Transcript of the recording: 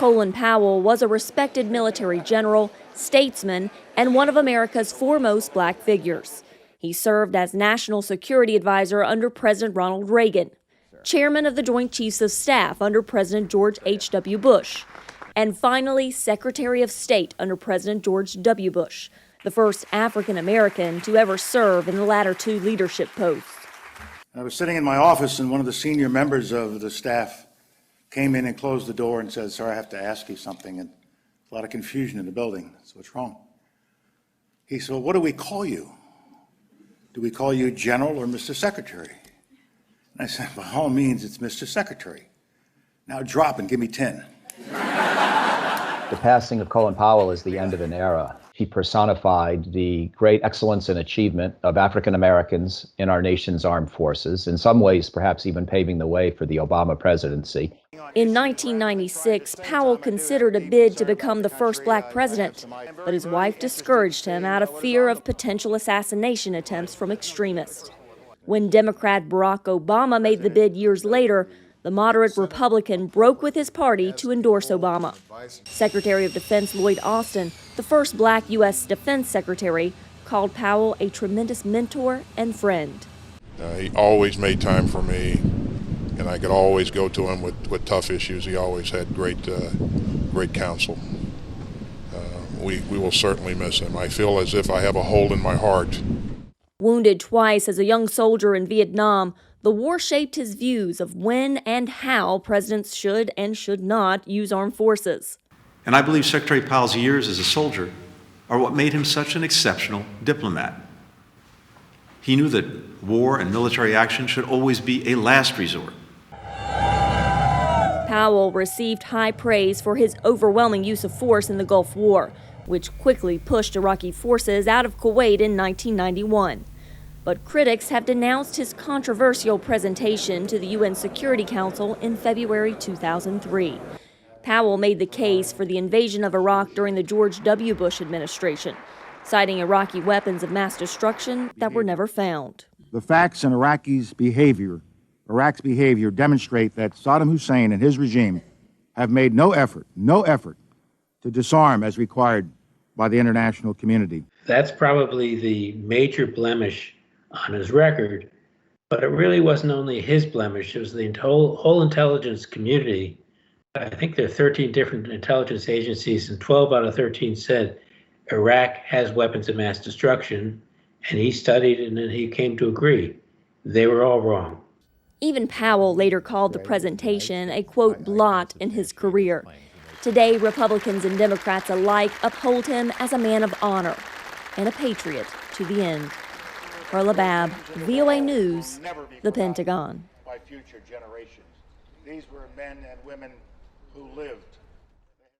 Colin Powell was a respected military general, statesman, and one of America's foremost black figures. He served as National Security Advisor under President Ronald Reagan, Chairman of the Joint Chiefs of Staff under President George H.W. Bush, and finally Secretary of State under President George W. Bush, the first African American to ever serve in the latter two leadership posts. I was sitting in my office and one of the senior members of the staff came in and closed the door and said, "Sir, I have to ask you something." And a lot of confusion in the building. So what's wrong? He said, "Well, what do we call you? Do we call you General or Mr. Secretary?" And I said, "By all means, it's Mr. Secretary. Now drop and give me 10. The passing of Colin Powell is the end of an era. He personified the great excellence and achievement of African Americans in our nation's armed forces, in some ways perhaps even paving the way for the Obama presidency. In 1996, Powell considered a bid to become the first black president, but his wife discouraged him out of fear of potential assassination attempts from extremists. When Democrat Barack Obama made the bid years later, the moderate Republican broke with his party to endorse Obama. Secretary of Defense Lloyd, the first black U.S. Defense Secretary, called Powell a tremendous mentor and friend. He always made time for me, and I could always go to him with tough issues. He always had great counsel. We will certainly miss him. I feel as if I have a hole in my heart. Wounded twice as a young soldier in Vietnam, the war shaped his views of when and how presidents should and should not use armed forces. And I believe Secretary Powell's years as a soldier are what made him such an exceptional diplomat. He knew that war and military action should always be a last resort. Powell received high praise for his overwhelming use of force in the Gulf War, which quickly pushed Iraqi forces out of Kuwait in 1991. But critics have denounced his controversial presentation to the UN Security Council in February 2003. Powell made the case for the invasion of Iraq during the George W. Bush administration, citing Iraqi weapons of mass destruction that were never found. The facts in Iraq's behavior demonstrate that Saddam Hussein and his regime have made no effort to disarm as required by the international community. That's probably the major blemish on his record, but it really wasn't only his blemish, it was the whole intelligence community. I think there are 13 different intelligence agencies, and 12 out of 13 said Iraq has weapons of mass destruction, and he studied and then he came to agree. They were all wrong. Even Powell later called the presentation a, quote, blot in his career. Today, Republicans and Democrats alike uphold him as a man of honor and a patriot to the end. Carla Babb, VOA News, the Pentagon. By future generations. These were men and women who lived